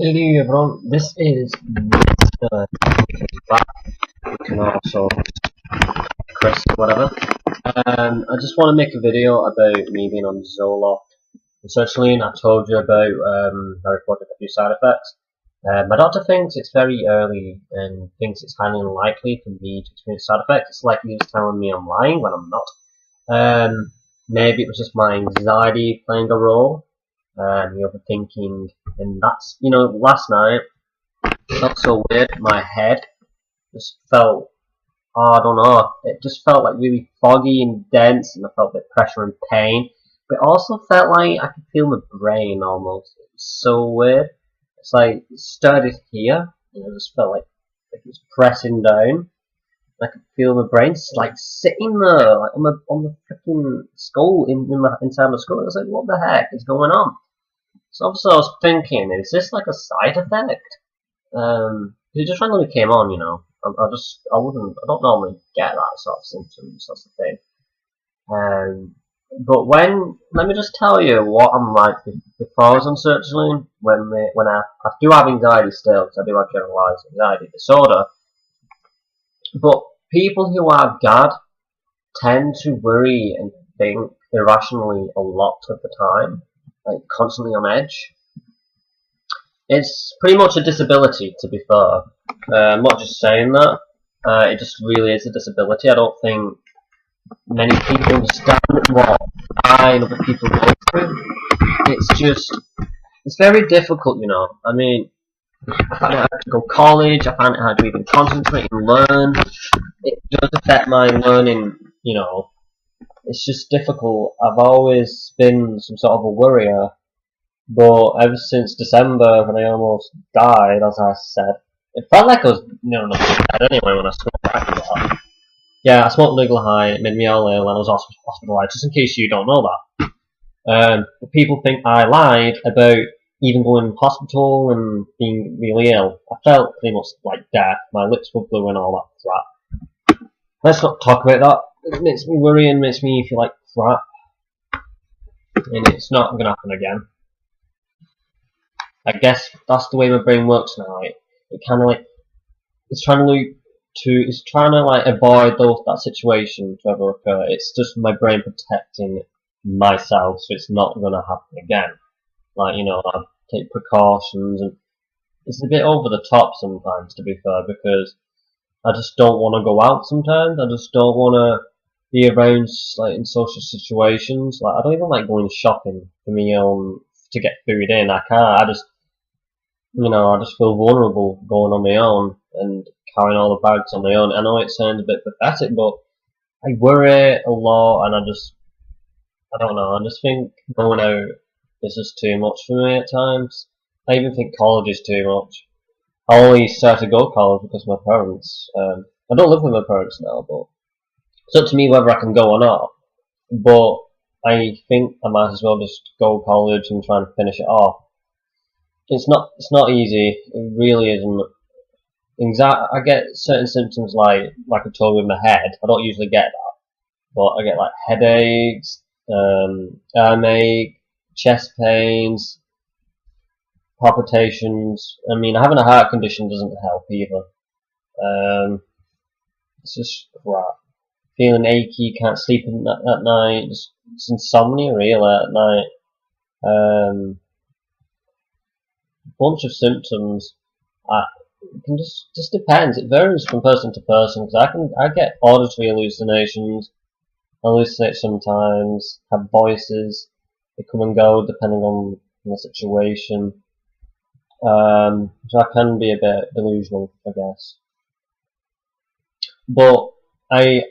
Hello everyone, this is Mr. Back. You can also Chris, whatever. I just want to make a video about me being on Zoloft and Sertaline. I told you about I reported a few side effects. My doctor thinks it's very early and thinks it's highly unlikely for me to experience side effects. It's like he was telling me I'm lying when I'm not. Maybe it was just my anxiety playing a role. The overthinking, and that's, last night felt so weird. My head just felt, I don't know, it just felt like really foggy and dense, and I felt a bit of pressure and pain, but it also felt like I could feel my brain almost. It was so weird. It's like it started here, and I just felt like it was pressing down. I could feel my brain just like sitting there, like on the freaking skull, inside my skull. I was like, what the heck is going on? So obviously I was thinking, is this like a side effect? It just randomly came on, I don't normally get that sort of symptoms, that's the thing. But let me just tell you what I'm like before I was on Sertaline, when I do have anxiety still, because I do have generalized anxiety disorder, but people who are GAD tend to worry and think irrationally a lot of the time, like constantly on edge. It's pretty much a disability, to be fair. I'm not just saying that. It just really is a disability. I don't think many people understand what I and other people go through. It's very difficult, I mean, I find it hard to go to college. I find it hard to even concentrate and learn. It does affect my learning, It's just difficult. I've always been some sort of a worrier, but ever since December, when I almost died, as I said, it felt like I was not dead anyway when I smoked back to that. Yeah, I smoked legal high, it made me all ill, and I was hospitalised, just in case you don't know that. People think I lied about even going to hospital and being really ill. I felt pretty much like death. My lips were blue and all that crap. Let's not talk about that. It makes me worry and makes me feel like crap. And it's not going to happen again. I guess that's the way my brain works now. It kind of like it's trying to avoid that situation to ever occur. It's just my brain protecting myself, so it's not going to happen again. I take precautions, and it's a bit over the top sometimes, to be fair, because I just don't want to go out sometimes. I just don't want to be around in social situations. I don't even like going shopping for me to get food in. I can't. I just feel vulnerable going on my own and carrying all the bags on my own. I know it sounds a bit pathetic, but I worry a lot, and I don't know. I just think going out is just too much for me at times. I even think college is too much. I only started to go to college because of my parents. I don't live with my parents now, but it's up to me whether I can go or not. But I think I might as well just go to college and try and finish it off. It's not easy. It really isn't. I get certain symptoms like I told with my head. I don't usually get that, but I get like headaches, armache, chest pains, palpitations. I mean, having a heart condition doesn't help either. It's just crap. Feeling achy, can't sleep at night. It's insomnia really at night. Bunch of symptoms. It can just depends. It varies from person to person. Because I get auditory hallucinations. I hallucinate sometimes. Have voices. They come and go depending on the situation. So I can be a bit delusional, I guess. But I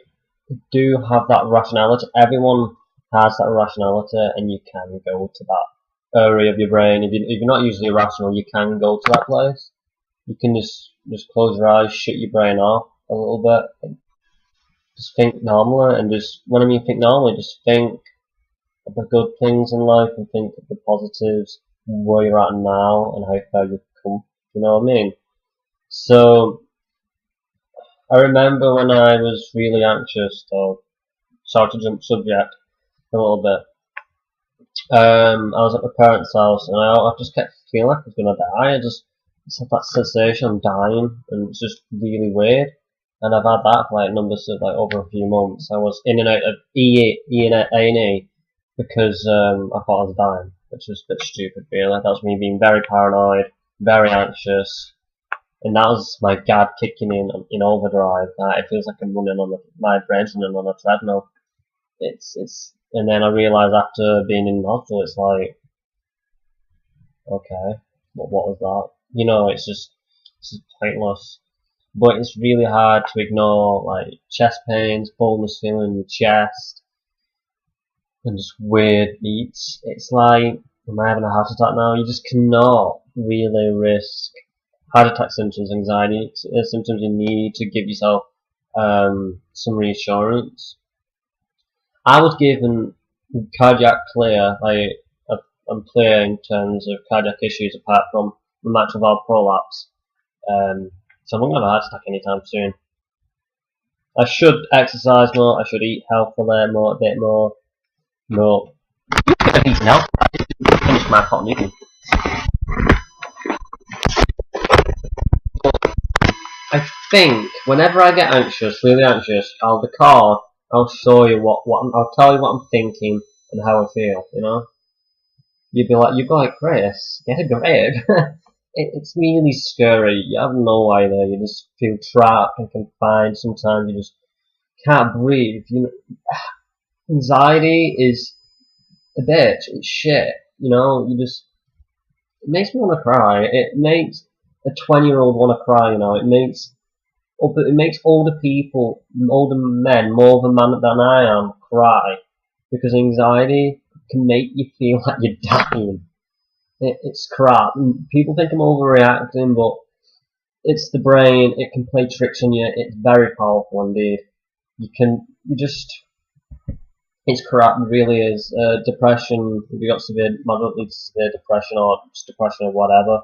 do have that rationality. Everyone has that rationality, and you can go to that area of your brain. If you're not usually irrational, you can go to that place. You can just close your eyes, shut your brain off a little bit, and just think normally. And when I mean think normally, just think of the good things in life and think of the positives, where you're at now and how far you've come. You know what I mean? So I remember when I was really anxious, or sorry to jump subject a little bit. I was at my parents' house, and I just kept feeling like I was gonna die. I just had that sensation I'm dying, and it's just really weird. And I've had that for like numbers of like over a few months. I was in and out of A&E because I thought I was dying, which was a bit stupid, really. That was me being very paranoid, very anxious, and that was my God kicking in overdrive. It feels like I'm running on my brain's running on a treadmill. And then I realised after being in the hospital, it's like, okay, what was that? You know, it's just pointless. But it's really hard to ignore, like, chest pains, fullness feeling in your chest, and just weird beats. It's like, am I having a heart attack now? You just cannot really risk heart attack symptoms, anxiety symptoms. You need to give yourself some reassurance. I was given cardiac clear, like I'm clear in terms of cardiac issues apart from the mitral valve prolapse. So I'm not gonna have a heart attack anytime soon. I should exercise more. I should eat healthily more, a bit more. No, I'm eating health. I didn't finish my pot eating. I think whenever I get anxious, really anxious, I'll record. I'll show you I'll tell you what I'm thinking and how I feel. You know, you'd be like, Chris, get a grade. It's really scary. You have no idea. You just feel trapped and confined. Sometimes you just can't breathe. You know, anxiety is a bitch. It's shit. You know, it makes me want to cry. It makes a 20-year-old want to cry. You know, it makes older people, older men, more than I am, cry because anxiety can make you feel like you're dying. It's crap. People think I'm overreacting, but it's the brain. It can play tricks on you. It's very powerful indeed. It's crap. It really is. Depression. If you got moderately severe depression or just depression or whatever,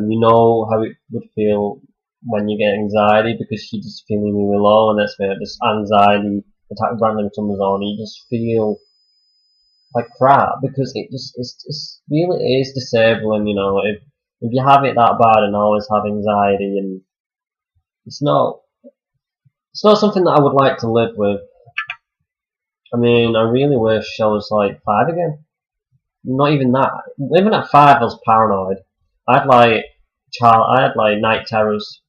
you know how it would feel when you get anxiety because you're just feeling really low, and that's where this anxiety attack random comes on. You just feel like crap because it really is disabling. You know, if you have it that bad and always have anxiety, and it's not something that I would like to live with. I mean, I really wish I was like 5 again. Not even that. Even at 5, I was paranoid. I had like night terrors.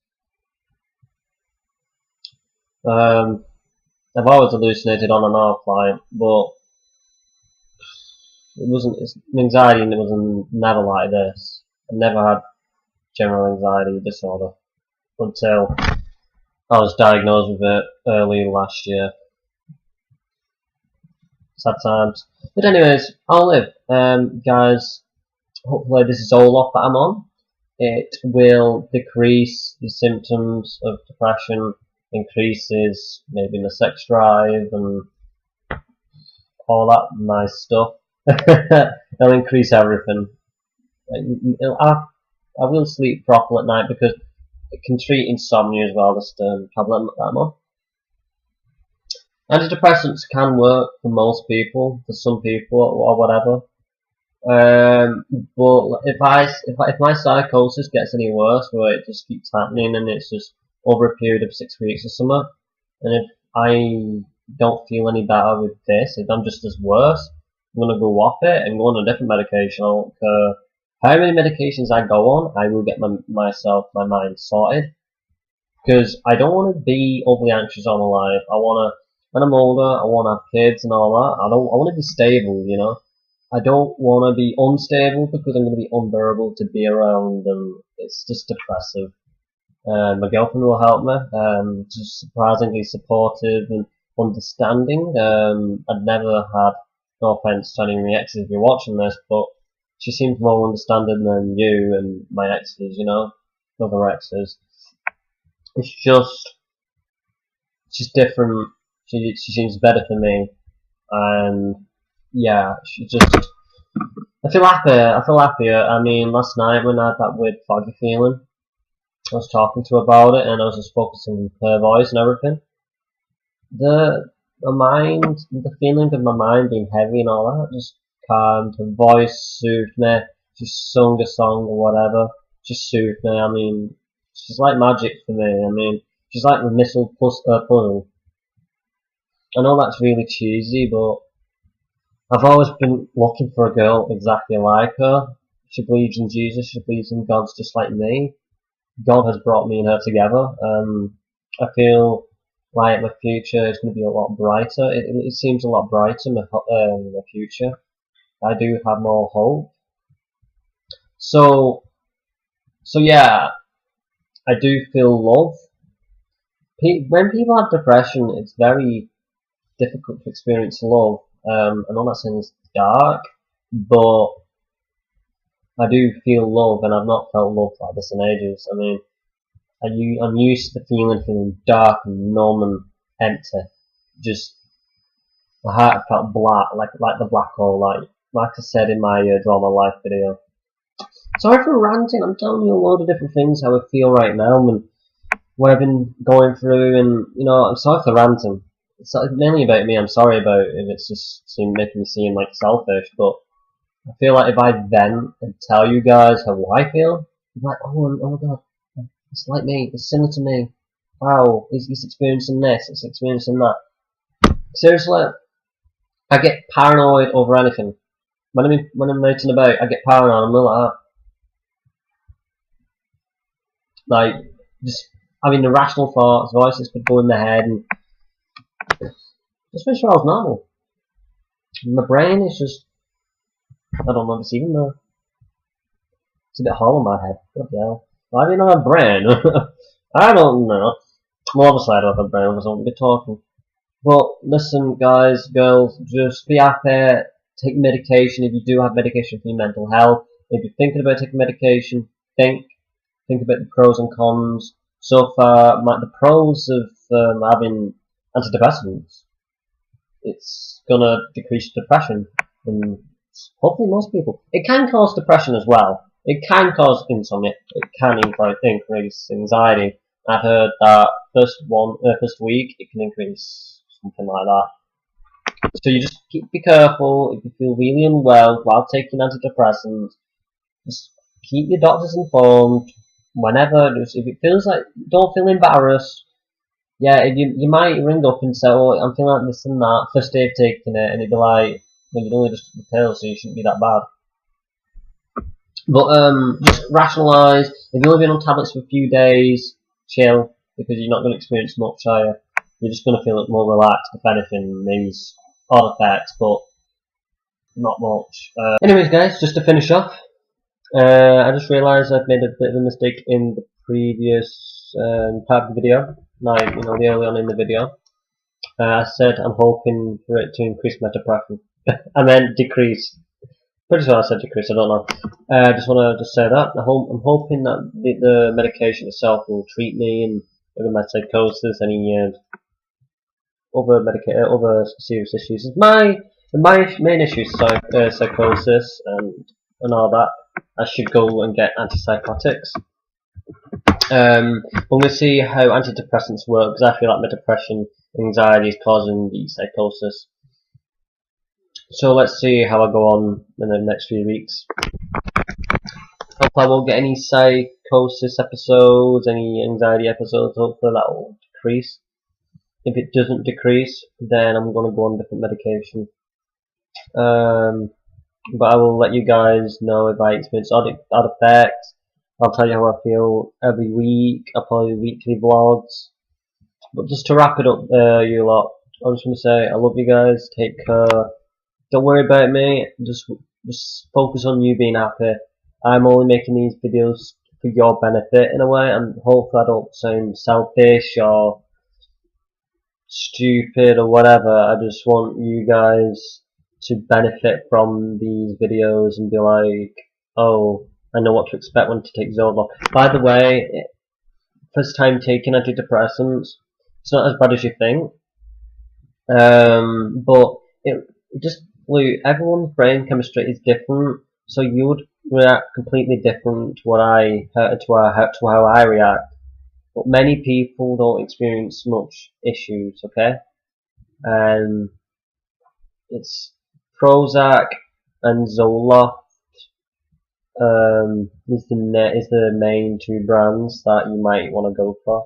I've always hallucinated on and off, like, but anxiety, and it was never like this. I never had general anxiety disorder until I was diagnosed with it early last year. Sad times. But anyways, I'll live. Guys, hopefully this is Zoloft that I'm on. It will decrease the symptoms of depression, increases maybe the sex drive and all that nice stuff. It'll increase everything. I will sleep properly at night because it can treat insomnia as well, this tablet that I'm on. Antidepressants can work for most people, for some people or whatever. But if my psychosis gets any worse, where it just keeps happening and it's just over a period of 6 weeks or something, and if I don't feel any better with this, if I'm just as worse, I'm gonna go off it and go on a different medication. I don't care how many medications I go on, I will get my mind sorted. Because I don't want to be overly anxious all my life. When I'm older, I want to have kids and all that. I want to be stable, you know. I don't want to be unstable because I'm going to be unbearable to be around, and it's just depressive. My girlfriend will help me. She's surprisingly supportive and understanding. I'd never had, no offense to any of my exes if you're watching this, but she seems more understanding than you and my exes, you know, other exes. She's different. She seems better for me, and yeah, I feel happier. I mean, last night when I had that weird foggy feeling, I was talking to her about it, and I was just focusing on her voice and everything. The feeling of my mind being heavy and all that, just calmed. Her voice soothed me. She sung a song or whatever. She soothed me. I mean, she's like magic for me. I mean, she's like the missile puzzle. I know that's really cheesy, but I've always been looking for a girl exactly like her. She believes in Jesus. She believes in God just like me. God has brought me and her together. I feel like my future is going to be a lot brighter. It seems a lot brighter, my future. I do have more hope. So yeah, I do feel love. When people have depression, it's very difficult to experience love. I know that sounds dark, but I do feel love, and I've not felt love like this in ages. I mean, I'm used to feeling dark and numb and empty. Just my heart felt black, like the black hole, like I said in my Draw My Life video. Sorry for ranting. I'm telling you a load of different things how I feel right now and what I've been going through, and I'm sorry for ranting. It's mainly about me. I'm sorry about if it's just making me seem like selfish, but I feel like if I vent and tell you guys how I feel, you're like, oh my god, it's like me, it's similar to me. Wow, he's experiencing this, he's experiencing that. Seriously, I get paranoid over anything. When I'm out and about, I get paranoid. I'm like that. Like, just having irrational thoughts, voices could go in my head, and just wish I was normal. My brain is just, I don't know if it's even there. It's a bit hollow in my head. What the hell? Why do you not have a brain? I don't know. Well, obviously I don't have a brain, because I won't be talking. But listen, guys, girls, just be happy. Take medication if you do have medication for your mental health. If you're thinking about taking medication, think about the pros and cons. So far, the pros of having antidepressants, it's gonna decrease depression, and hopefully most people. It can cause depression as well. It can cause insomnia. It can increase anxiety. I've heard that first week it can increase something like that. So you just be careful. If you feel really unwell while taking antidepressants, just keep your doctors informed. Whenever, if it feels like, don't feel embarrassed. Yeah, if you might ring up and say, oh, I'm feeling like this and that, first day of taking it, and it'd be like, well, you only just took the pill, so you shouldn't be that bad. But just rationalise. If you've only been on tablets for a few days, chill, because you're not going to experience much, are you? You're just going to feel more relaxed, if anything, maybe odd effects, but not much. Anyways, guys, just to finish off, I just realised I've made a bit of a mistake in the previous part of the video, like, the early on in the video. I said I'm hoping for it to increase my depression. I meant decrease. Pretty sure I said decrease, I don't know. I just want to say that. I'm hoping that the medication itself will treat me and whether my psychosis, any other serious issues. My main issue is psychosis and all that. I should go and get antipsychotics. But we'll see how antidepressants work, because I feel like my depression, anxiety is causing the psychosis. So let's see how I go on in the next few weeks. Hopefully I won't get any psychosis episodes, any anxiety episodes. Hopefully that will decrease. If it doesn't decrease, then I'm going to go on different medication. But I will let you guys know if I experience odd effects. I'll tell you how I feel every week. I'll probably do weekly vlogs. But just to wrap it up, you lot, I just want to say I love you guys. Take care. Don't worry about me. Just focus on you being happy. I'm only making these videos for your benefit in a way, and hopefully I don't sound selfish or stupid or whatever. I just want you guys to benefit from these videos and be like, oh, I know what to expect when to take Zoloft. By the way, first time taking antidepressants, it's not as bad as you think. But it just, everyone's brain chemistry is different, so you would react completely different to how I react. But many people don't experience much issues, okay? It's Prozac and Zoloft is the main two brands that you might want to go for.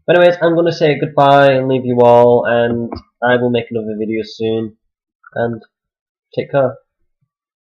But anyways, I'm going to say goodbye and leave you all, and I will make another video soon, and take care.